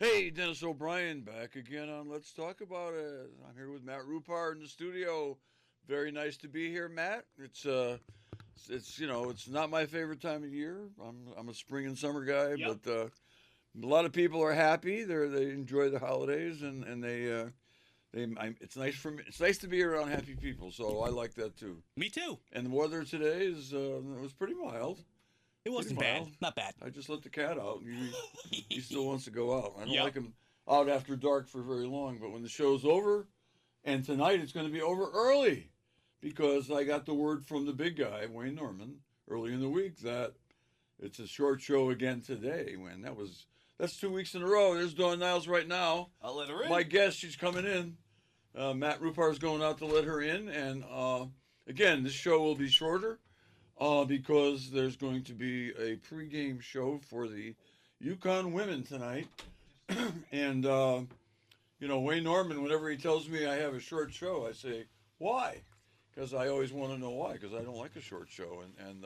Hey, Dennis O'Brien back again on Let's Talk About It. I'm here with Matt Rupar in the studio. Very nice to be here, Matt. It's not my favorite time of year. I'm a spring and summer guy, Yep. but a lot of people are happy. They enjoy the holidays and it's nice for me. It's nice to be around happy people, so I like that too. Me too. And the weather today it was pretty mild. It Pretty wasn't bad. mild. Not bad. I just let the cat out. He still wants to go out. I don't Yep. like him out after dark for very long. But when the show's over, and tonight it's going to be over early, because I got the word from the big guy Wayne Norman early in the week that it's a short show again today. That's 2 weeks in a row. There's Dawn Niles right now. I'll let her in. My guest, she's coming in. Matt Rupar's going out to let her in, and again, this show will be shorter because there's going to be a pregame show for the Yukon women tonight. And, Wayne Norman, whenever he tells me I have a short show, I say, why? Because I always want to know why, because I don't like a short show. And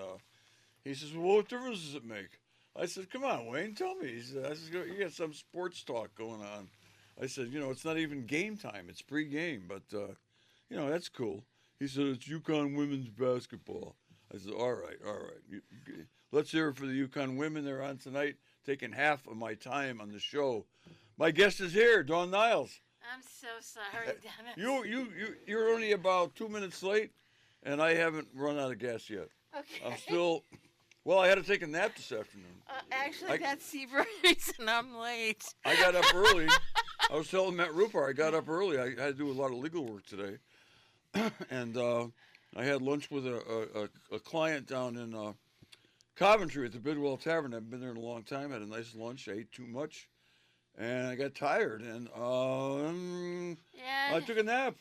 he says, well, what difference does it make? I said, come on, Wayne, tell me. He said, you got some sports talk going on. I said, it's not even game time. It's pregame, but, that's cool. He said, it's Yukon women's basketball. I said, all right. Let's hear it for the Yukon women. They're on tonight, taking half of my time on the show. My guest is here, Dawn Niles. I'm so sorry, Dennis. You're only about 2 minutes late, and I haven't run out of gas yet. Okay. I'm still. Well, I had to take a nap this afternoon. Actually, that's the reason I'm late. I got up early. I was telling Matt Rupar I got up early. I had to do a lot of legal work today, and I had lunch with a client down in Coventry at the Bidwell Tavern. I haven't been there in a long time. I had a nice lunch. I ate too much, and I got tired. And Yeah. I took a nap.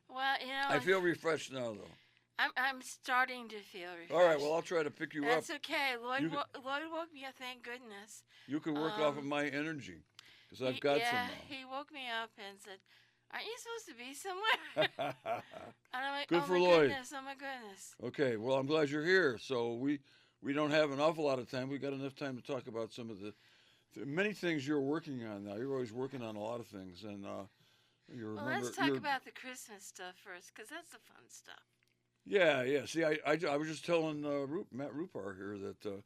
Well, I feel refreshed now, though. I'm starting to feel refreshed. All right. Well, I'll try to pick you That's up. okay. Lloyd You- woke me up. Thank goodness. You can work off of my energy, because I've got some now. He woke me up and said, "Aren't you supposed to be somewhere?" And I'm like, Good "Oh for my Lloyd. goodness! Oh my goodness!" Okay, well, I'm glad you're here. So we don't have an awful lot of time. We got enough time to talk about some of the many things you're working on now. You're always working on a lot of things, and you remember. Well, let's talk about the Christmas stuff first, because that's the fun stuff. Yeah. See, I was just telling Matt Rupar here that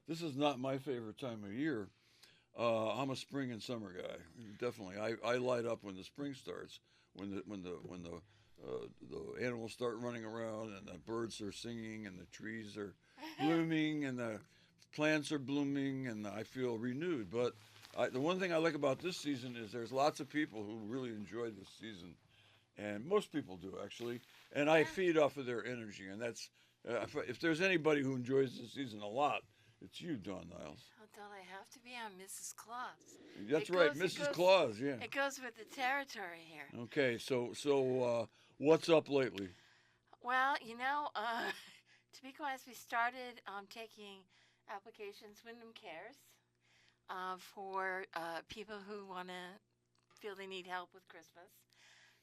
this is not my favorite time of year. I'm a spring and summer guy. Definitely, I light up when the spring starts, when the animals start running around and the birds are singing and the trees are blooming and the plants are blooming and I feel renewed. But the one thing I like about this season is there's lots of people who really enjoy this season, and most people do actually. And I feed off of their energy, and that's if there's anybody who enjoys this season a lot, it's you, Dawn Niles. Oh, don't I have to be on Mrs. Claus? That's It right, goes- it Mrs. goes- Claus. Yeah. It goes with the territory here. Okay, so what's up lately? Well, to be honest, we started taking applications, Wyndham Cares, for people who want to feel they need help with Christmas.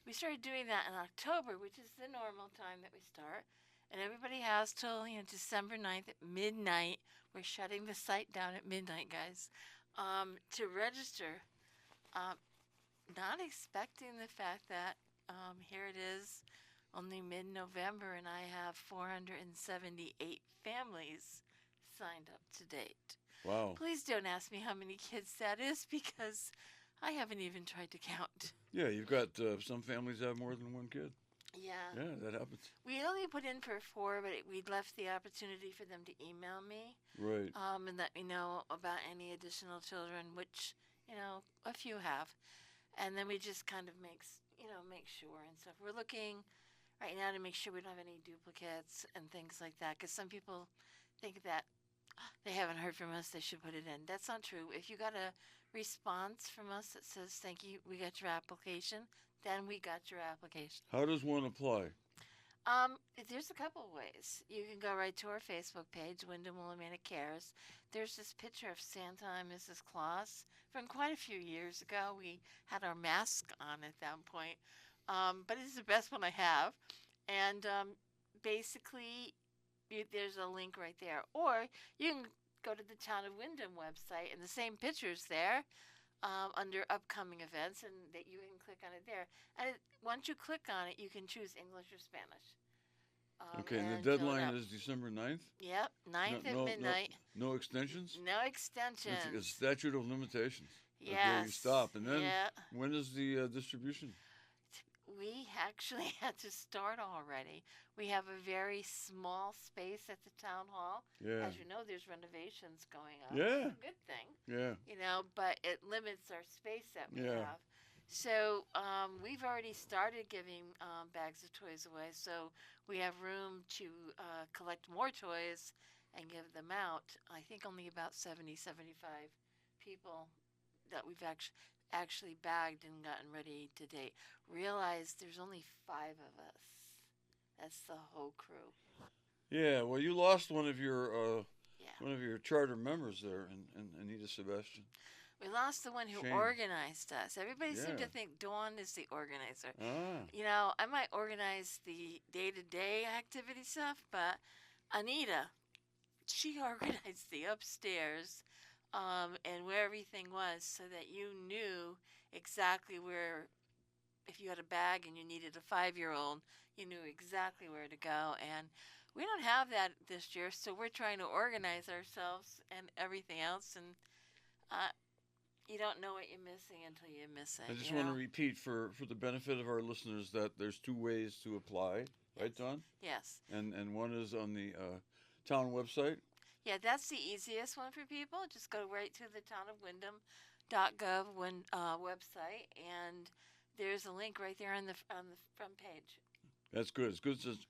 We started doing that in October, which is the normal time that we start. And everybody has till December 9th at midnight. We're shutting the site down at midnight, guys, to register. Not expecting the fact that here it is, only mid-November, and I have 478 families signed up to date. Wow. Please don't ask me how many kids that is, because I haven't even tried to count. Yeah, you've got some families have more than one kid. Yeah. Yeah, that happens. We only put in for 4, but we left the opportunity for them to email me Right. and let me know about any additional children, which, a few have. And then we just kind of make sure and stuff. We're looking right now to make sure we don't have any duplicates and things like that, because some people think that they haven't heard from us, they should put it in. That's not true. If you got a response from us that says, "Thank you, we got your application," then we got your application. How does one apply? There's a couple of ways. You can go right to our Facebook page, Wyndham Willamette Cares. There's this picture of Santa and Mrs. Claus from quite a few years ago. We had our mask on at that point, but it's the best one I have. And basically, there's a link right there. Or you can go to the Town of Wyndham website, and the same picture's there. under upcoming events, and that you can click on it there. And once you click on it, you can choose English or Spanish. Okay, and the fill it deadline out. is December 9th? Yep, No, 9th at no, no, midnight. no extensions? No It's a extensions. statute of limitations. That's where you Yes. stop. And then Yeah. when is the distribution? We actually had to start already. We have a very small space at the town hall. Yeah. As you know, there's renovations going on. Yeah. It's a good thing, Yeah. but it limits our space that we Yeah. have. So we've already started giving bags of toys away. So we have room to collect more toys and give them out. I think only about 70, 75 people that we've actually bagged and gotten ready to date. Realize there's only 5 of us. That's the whole crew. Yeah. Well, you lost one of your Yeah. charter members there, and Anita Sebastian. We lost the one who Shame. organized us. Everybody seemed Yeah. to think Dawn is the organizer. Ah. I might organize the day to day activity stuff, but Anita, she organized the upstairs and where everything was so that you knew exactly where, if you had a bag and you needed a 5-year-old, you knew exactly where to go. And we don't have that this year, so we're trying to organize ourselves and everything else. And uh, you don't know what you're missing until you miss it. I just want to repeat for the benefit of our listeners that there's 2 ways to apply, right, Yes. Don? Yes. And one is on the town website. Yeah, that's the easiest one for people. Just go right to the town of Wyndham.gov website, and there's a link right there on the front page. That's good. It's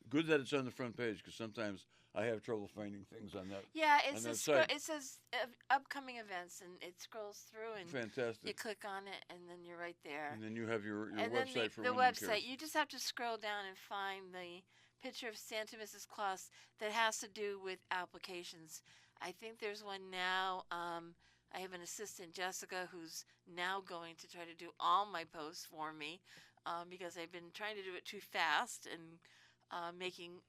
good that it's on the front page because sometimes I have trouble finding things on that. Yeah, On that site. it says upcoming events, and it scrolls through, and you Fantastic. click on it, and then you're right there. And then you have your And then website for the Wyndham website, Cares. you just have to scroll down and find the picture of Santa Mrs. Claus that has to do with applications. I think there's one now. I have an assistant, Jessica, who's now going to try to do all my posts for me because I've been trying to do it too fast and making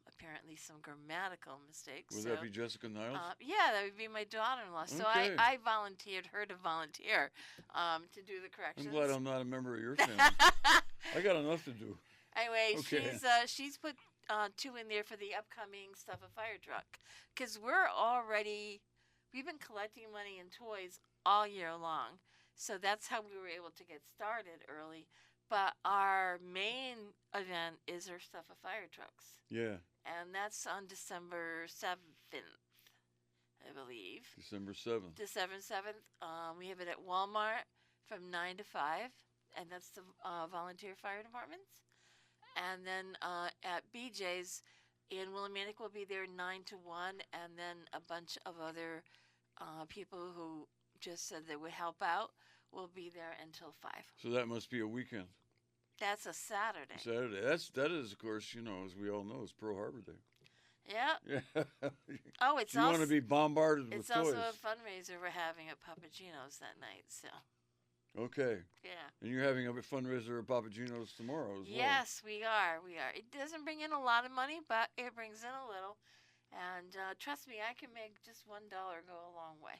apparently some grammatical mistakes. Would so, that be Jessica Niles? yeah, that would be my daughter-in-law. So Okay. I volunteered her to volunteer to do the corrections. I'm glad I'm not a member of your family. I got enough to do. Anyway, Okay. she's put 2 in there for the upcoming Stuff a Fire Truck, because we've been collecting money and toys all year long, so that's how we were able to get started early. But our main event is our Stuff a Fire Trucks, Yeah. and that's on December 7th, I believe. December 7th. December 7th. We have it at Walmart from 9 to 5, and that's the volunteer fire departments. And then at BJ's in Willimantic will be there 9 to 1, and then a bunch of other people who just said they would help out will be there until 5. So that must be a weekend. That's a Saturday. Saturday. That is, of course, as we all know, it's Pearl Harbor Day. Yeah. Yeah. Oh, it's you want to be bombarded with it's toys. also a fundraiser we're having at Papagino's that night. So Okay. yeah. And you're having a fundraiser at Papagino's tomorrow as well. Yes, we are. We are. It doesn't bring in a lot of money, but it brings in a little. And trust me, I can make just $1 go a long way.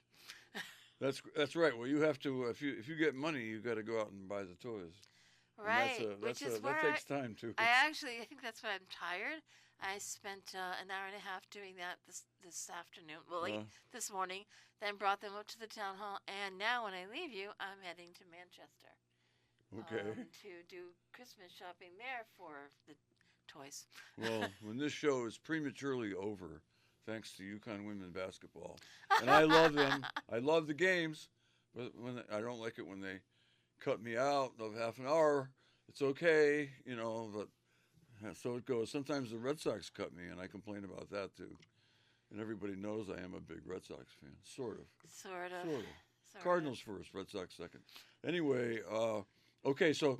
That's right. Well, you have to if you get money, you got to go out and buy the toys. And Right, That's which is that where takes time too. I think that's why I'm tired. I spent an hour and a half doing that this afternoon, well, this morning. Then brought them up to the town hall, and now when I leave you, I'm heading to Manchester. Okay. To do Christmas shopping there for the toys. Well, when this show is prematurely over, thanks to UConn women basketball, and I love them. I love the games, but I don't like it when they cut me out of half an hour. It's okay, but so it goes. Sometimes the Red Sox cut me, and I complain about that too. And everybody knows I am a big Red Sox fan, sort of. Sort of. Sort of. Cardinals first, Red Sox second. Anyway, okay, so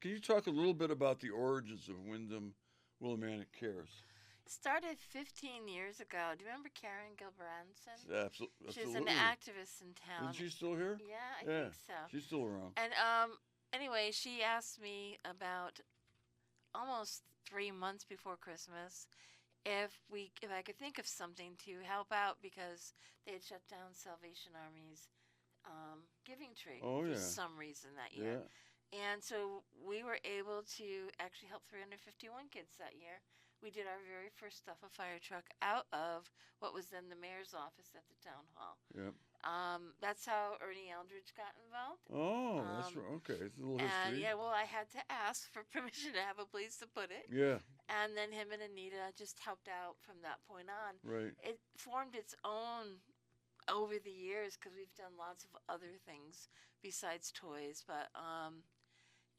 can you talk a little bit about the origins of Wyndham Willimantic Cares? It started 15 years ago. Do you remember Karen Gilbranson? Absolutely. She's an activist in town. Isn't she still here? Yeah, I think so. She's still around. And anyway, she asked me about almost 3 months before Christmas if I could think of something to help out because they had shut down Salvation Army's giving tree Oh, for yeah. some reason that year. Yeah. And so we were able to actually help 351 kids that year. We did our very first Stuff a Fire truck out of what was then the mayor's office at the town hall. Yep. That's how Ernie Eldridge got involved. Oh, that's Um, right. Okay, it's a little And history. yeah, well, I had to ask for permission to have a place to put it. Yeah. And then him and Anita just helped out from that point on. Right. It formed its own over the years because we've done lots of other things besides toys. But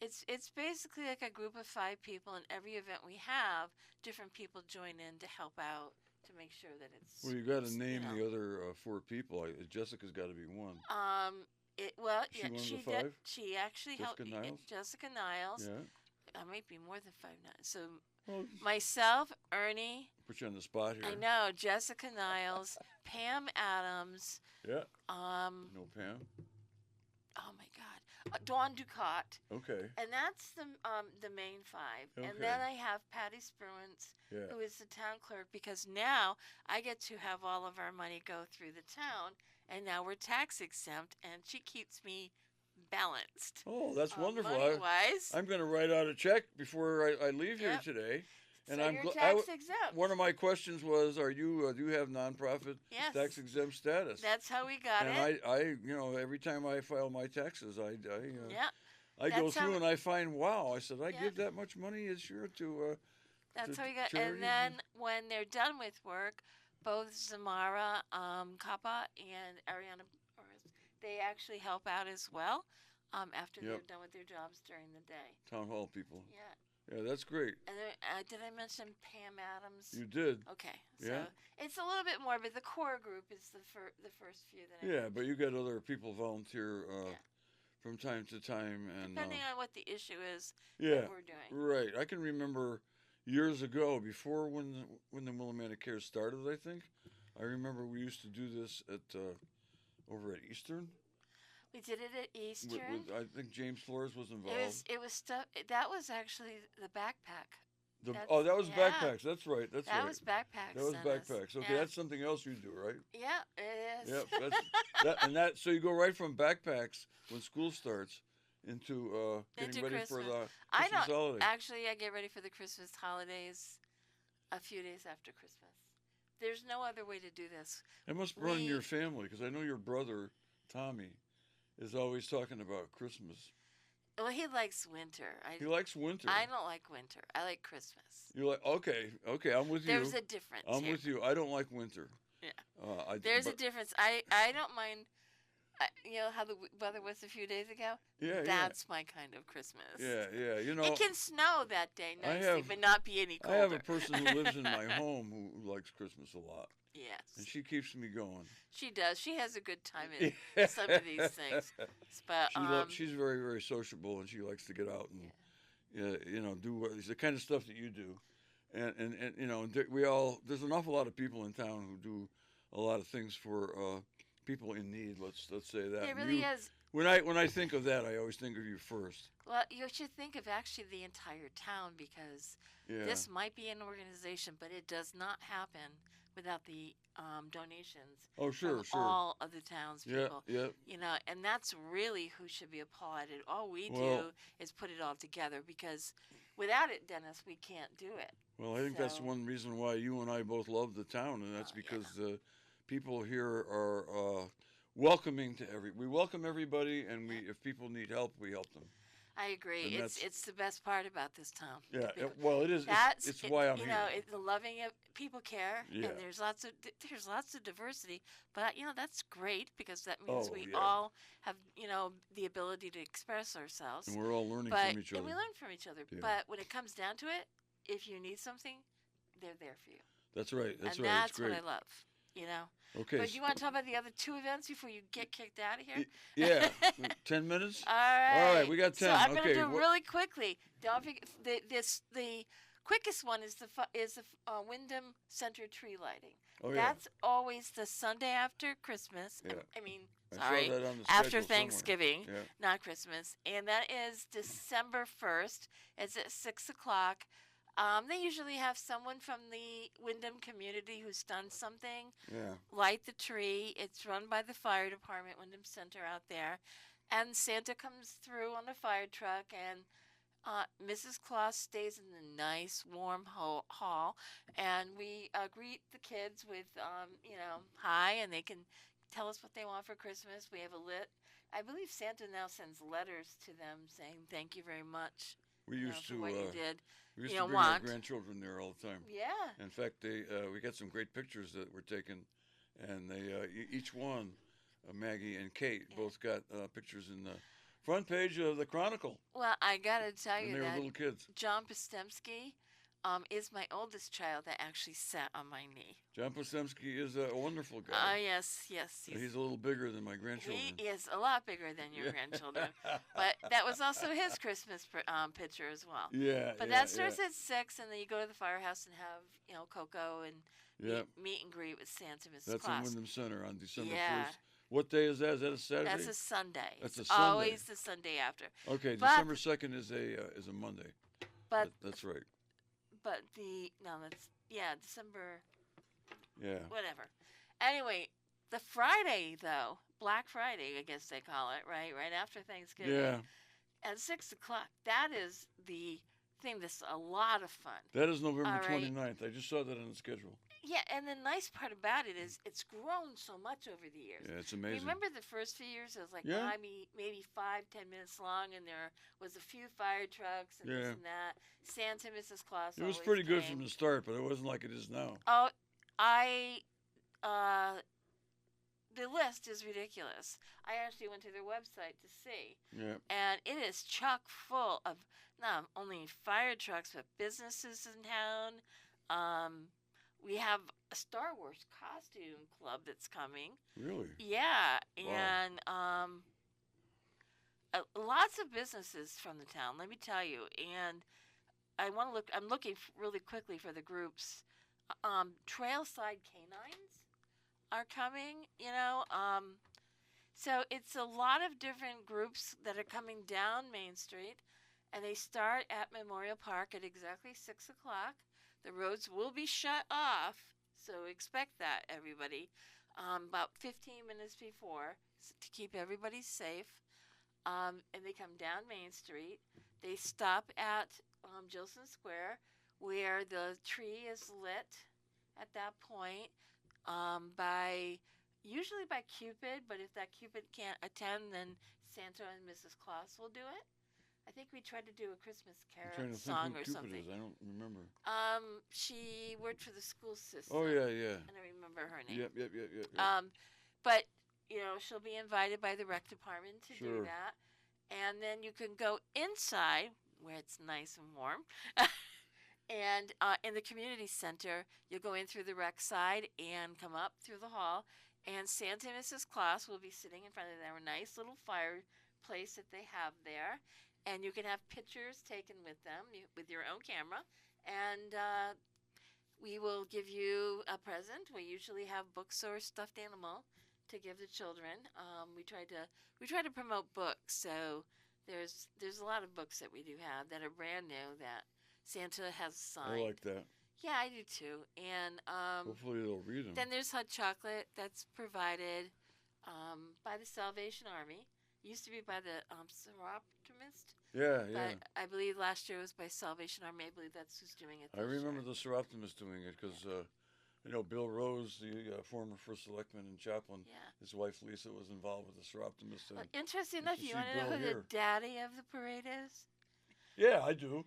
it's basically like a group of 5 people, and every event we have, different people join in to help out to make sure that it's. Well, you got to it's, name you know, the other 4 people. Jessica's got to be one. She She one of she the did. 5? She actually Jessica helped Niles? Jessica Niles. Yeah. I might be more than 5 now. So Well, myself, Ernie. put you on the spot here. I know Jessica Niles, Pam Adams. Yeah. Oh No, Pam. my God, Dawn Ducat, Okay. and that's the main 5. Okay. And then I have Patty Spruance, Yeah. who is the town clerk, because now I get to have all of our money go through the town, and now we're tax exempt, and she keeps me balanced. Oh, that's wonderful. Money wise, I'm going to write out a check before I leave here Yep. today. And so I'm you're gl- tax exempt. One of my questions was, do you have nonprofit Yes. tax exempt status? That's how we got and it. I every time I file my taxes, I Yeah, I go That's how- through and I find, wow, I said, I Yeah. give that much money this year to, that's to how we got. charities And then when they're done with work, both Zamara Kappa and Ariana, they actually help out as well. After Yep. they're done with their jobs during the day. town hall people. Yeah. Yeah, that's great. And then, did I mention Pam Adams? You did. Okay. So Yeah. it's a little bit more, but the core group is the first few that I Yeah, mentioned. but you got other people volunteer Yeah. from time to time, and Depending on what the issue is yeah, that we're doing. right. I can remember years ago, before when the Willimantic Care started. I think I remember we used to do this at over at Eastern. We did it at Eastern. I think James Flores was involved. It was stuff. That was actually the backpack. That was yeah. Backpacks. That's right. That's that right. was backpacks. That was Dennis. backpacks. Okay, Yeah. that's something else you do, right? Yeah, it is. Yep. So you go right from backpacks when school starts into getting Into ready for Christmas. the I Christmas don't holiday. actually. I get ready for the Christmas holidays a few days after Christmas. There's no other way to do this. It must run in we- your family, because I know your brother Tommy is always talking about Christmas. Well, he likes winter. He likes winter. I don't like winter. I like Christmas. You're like, okay, I'm with There's you. a difference. I'm here. with you. I don't like winter. Yeah. There's a difference. I don't mind. You know how the weather was a few days ago? Yeah, That's my kind of Christmas. yeah. You know, It can snow that day I nicely, have- but not be any I colder. have a person who lives in my home who likes Christmas a lot, and Yes, she keeps me going. she does. She has a good time in some of these things. But She's very, very sociable, and she likes to get out and do the kind of stuff that you do, and there's an awful lot of people in town who do a lot of things for people in need. Let's say that. it And really you- is. When I think of that, I always think of you first. Well, you should think of actually the entire town, because Yeah. this might be an organization, but it does not happen without the donations Oh, sure, from sure. all of the Yeah, townspeople. yeah. You know, and that's really who should be applauded. All we Well- do is put it all together, because without it, Dennis, we can't do it. Well, I think that's So- one reason why you and I both love the town, and that's Oh, yeah. because the people here are welcoming to we welcome everybody, and if people need help, we help them. I agree. And It's the best part about this town. the Yeah, people. well, it is. That's It's why I'm you here. know, the loving of people care, Yeah. and there's lots of diversity. But that's great, because that means Oh, we yeah. all have the ability to express ourselves. And we're all learning But from each other. and we learn from each other. Yeah. But when it comes down to it, if you need something, they're there for you. That's right. That's and right. that's It's great. what I love. Okay. But you want to talk about the other 2 events before you get kicked out of here? Yeah. 10 minutes. All right. right, we got 10. So I'm going to Okay, do what- really quickly. Don't forget the quickest one is the Wyndham Center tree lighting. Oh yeah. That's always the Sunday after Christmas. Yeah. I mean, I sorry, saw that on the after schedule somewhere. Thanksgiving, Yeah. not Christmas, and that is December 1st. It's at 6 o'clock. They usually have someone from the Wyndham community who's done something, Yeah. light the tree. It's run by the fire department, Wyndham Center out there. And Santa comes through on a fire truck, and Mrs. Claus stays in the nice, warm hall. And we greet the kids with, hi, and they can tell us what they want for Christmas. We have I believe Santa now sends letters to them saying thank you very much, We used for to what you did. we used you to know, bring our want. grandchildren there all the time. Yeah. In fact, we got some great pictures that were taken, and each one, Maggie and Kate, Yeah. both got pictures in the front page of the Chronicle Well, I gotta tell when you they were that little kids. John Postemski is my oldest child that actually sat on my knee. John Postemski is a wonderful guy. Yes. He's a little bigger than my grandchildren. He is a lot bigger than your grandchildren, but that was also his Christmas picture as well. Yeah. But yeah, that starts at 6, and then you go to the firehouse and have cocoa and yeah. meet and greet with Santa, Mrs. That's Claus. in Wyndham Center on December Yeah. 1st. What day is that? Is that a Saturday? That's a Sunday. That's a It's Sunday. always the Sunday after. Okay, But- December 2nd is a Monday. But That's right. December Yeah. whatever. Anyway, the Friday though, Black Friday, I guess they call it, right after Thanksgiving. Yeah. At 6 o'clock. That is the thing that's a lot of fun. That is November All right. 29th. I just saw that on the schedule. Yeah, and the nice part about it is it's grown so much over the years. Yeah, it's amazing. Remember the first few years? It was like Yeah. maybe 5-10 minutes long, and there was a few fire trucks and this Yeah. and that. Santa, Mrs. Claus. It was always pretty good came. from the start, but it wasn't like it is now. Oh, the list is ridiculous. I actually went to their website to see, Yeah. and it is chock full of not only fire trucks but businesses in town. We have a Star Wars costume club that's coming. Really? Yeah, Wow. and lots of businesses from the town. Let me tell you. And I want to look. I'm looking really quickly for the groups. Trailside Canines are coming. So it's a lot of different groups that are coming down Main Street, and they start at Memorial Park at exactly 6 o'clock. The roads will be shut off, so expect that, everybody, about 15 minutes before to keep everybody safe. And they come down Main Street. They stop at Gilson Square, where the tree is lit at that point usually by Cupid, but if that Cupid can't attend, then Santa and Mrs. Claus will do it. I think we tried to do a Christmas I'm carol trying to think song who or Cupid something. is. I don't remember. She worked for the school system. Oh, yeah. I don't remember her name. Yep. But she'll be invited by the rec department to Sure. do that, and then you can go inside where it's nice and warm. And in the community center, you'll go in through the rec side and come up through the hall, and Santa and Mrs. Claus will be sitting in front of their nice little fireplace that they have there, and you can have pictures taken with them with your own camera, and we will give you a present. We usually have books or stuffed animal to give the children. We try to promote books, so there's a lot of books that we do have that are brand new that Santa has signed. I like that. Yeah, I do too. And Hopefully they'll read them. then there's hot chocolate that's provided by the Salvation Army. Used to be by the Seroptimist, Yeah. but I believe last year it was by Salvation Army. I believe that's who's doing it. I this remember year. the Seroptimist doing it because, Bill Rose, the former first selectman and chaplain, Yeah. his wife Lisa was involved with the Seroptimist. Well, And, interesting you enough, can you see want to know Bill who here. the daddy of the parade is? yeah, I do.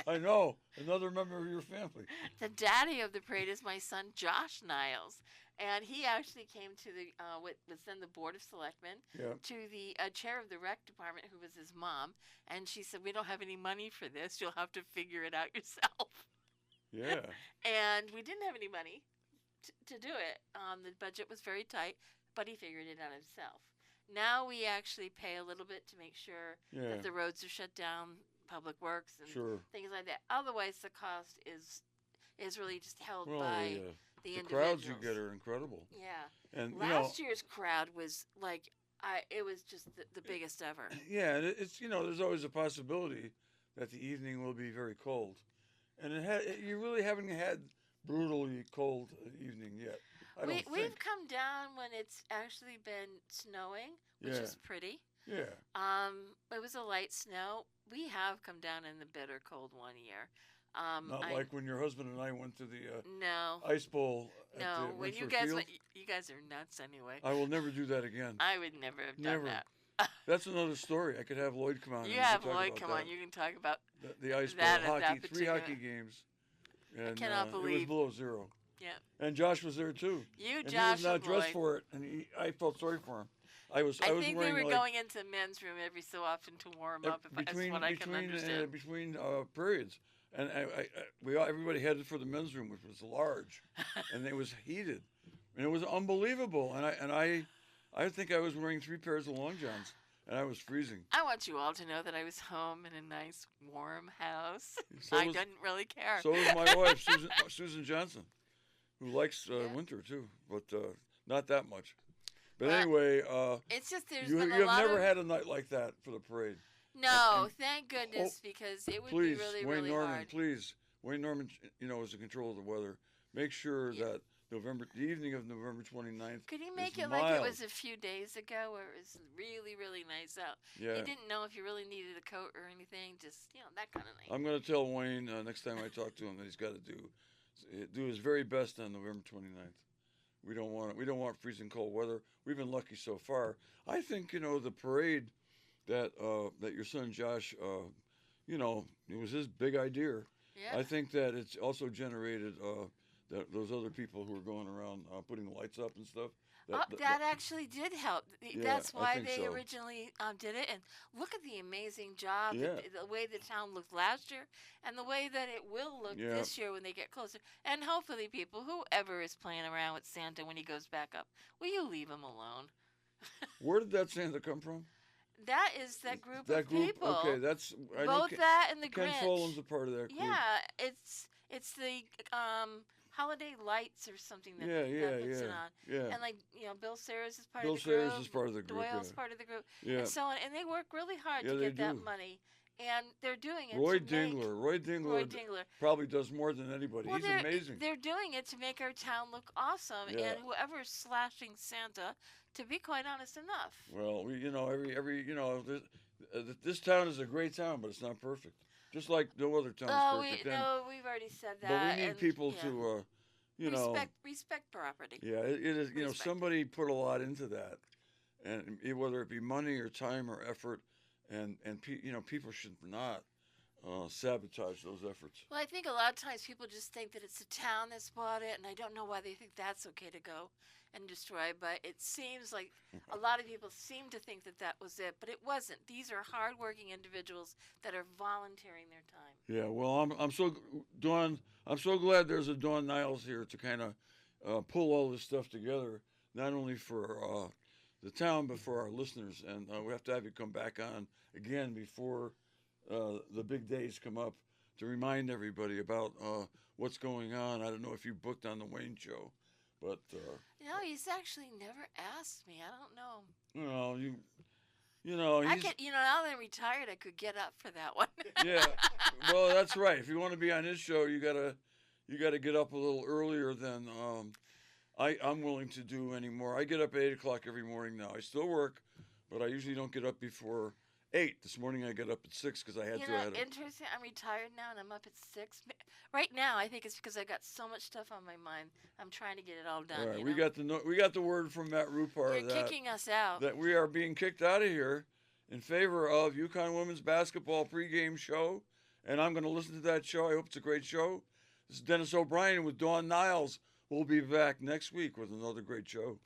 I know. Another member of your family. The daddy of the parade is my son Josh Niles, and he actually came to the what was then the Board of Selectmen, Yeah. to the chair of the rec department, who was his mom, and she said, "We don't have any money for this. You'll have to figure it out yourself." Yeah. And we didn't have any money to do it. The budget was very tight, but he figured it out himself. Now we actually pay a little bit to make sure Yeah. that the roads are shut down, public works, and Sure. things like that. Otherwise, the cost is really just held Well, by the the crowds you individuals. get are incredible. Yeah. And, Last year's crowd was like, it was just the biggest ever. yeah, and it's, there's always a possibility that the evening will be very cold. and you really haven't had brutally cold evening yet. I don't We've think. come down when it's actually been snowing, which Yeah, is pretty. yeah. It was a light snow. We have come down in the bitter cold one year. Not I like when your husband and I went to the no, ice bowl at the no. When you Wentworth guys Field. went, you guys are nuts anyway. I will never do that again. I would never have done Never. that. That's another story. I could have Lloyd come on You and we have could talk Lloyd about come that. on. You can talk about The ice bowl that at hockey, that 3 particular. hockey games, and cannot it was believe- below zero. Yeah. And Josh was there too. You, And Josh, he was not and dressed Lloyd. for it, and I felt sorry for him. I was I was think they wearing were like going into the men's room every so often to warm up. If that's what I can understand. between periods, and everybody headed for the men's room, which was large, and it was heated, and it was unbelievable. And I think I was wearing 3 pairs of long johns, and I was freezing. I want you all to know that I was home in a nice, warm house. So I was- didn't really care. So was my wife, Susan Johnson, who likes Yeah. winter too, but not that much. But Well, anyway, It's just there's you been you a have lot never of had a night like that for the parade. no. and- Thank goodness, because it would Please, be really, Wayne really Norman, hard. please. Wayne Norman, is in control of the weather. Make sure Yeah. that the evening of November 29th. Could you make is it like it mild. was a few days ago, where it was really, really nice out? Yeah. You didn't know if you really needed a coat or anything. Just that kind of night. I'm going to tell Wayne next time I talk to him that he's got to do his very best on November 29th. We don't want freezing cold weather. We've been lucky so far. I think the parade that your son Josh, it was his big idea. Yeah. I think that it's also generated those other people who are going around putting the lights up and stuff. That actually did help. Yeah, That's I why think they so. originally did it. And look at the amazing job, Yeah. the way the town looked last year, and the way that it will look Yeah. this year when they get closer. And hopefully, people, whoever is playing around with Santa when he goes back up, will you leave him alone? Where did that Santa come from? That is that group That of group. people. Okay, that's I know Both Ken, that and the Ken Grinch. Folan's a part of that group. Yeah, it's the holiday lights or something that, Yeah, yeah, that puts it yeah. on. Yeah. And Bill Sayers is part Bill of the group. Sayers is part of the group. Doyle's Yeah. part of the group. Yeah. And so on, and they work really hard Yeah, to they get that do. money, and they're doing it. Roy to Dingler. Roy Make, Dingler. Roy Dingler. Probably does more than anybody. Well, He's they're amazing. they're doing it to make our town look awesome, Yeah. and whoever's slashing Santa, to be quite honest, enough. Well, this town is a great town, but it's not perfect. Just like no other town is perfect. We've already said that. But we need and, people yeah. to, respect property. yeah, it is. Respect. Somebody put a lot into that, and whether it be money or time or effort, and people should not sabotage those efforts. Well, I think a lot of times people just think that it's the town that's bought it, and I don't know why they think that's okay to go and destroy. But it seems like a lot of people seem to think that that was it, but it wasn't. These are hardworking individuals that are volunteering their time. Yeah, well, I'm so glad there's a Dawn Niles here to kind of pull all this stuff together, not only for the town but for our listeners. And we have to have you come back on again before the big days come up to remind everybody about what's going on. I don't know if you booked on the Wayne Show, but No, he's actually never asked me. I don't know. I he's, could, now that I'm retired, I could get up for that one. yeah. Well, that's right. If you want to be on his show, you gotta get up a little earlier than I'm willing to do anymore. I get up at 8:00 every morning now. I still work, but I usually don't get up before 8. This morning I got up at 6 because I had to. I had a- Interesting. I'm retired now, and I'm up at 6. Right now, I think it's because I got so much stuff on my mind. I'm trying to get it all done. All right, you we know? got the word from Matt Rupar You're that kicking us out. that we are being kicked out of here in favor of UConn women's basketball pregame show, and I'm going to listen to that show. I hope it's a great show. This is Dennis O'Brien with Dawn Niles. We'll be back next week with another great show.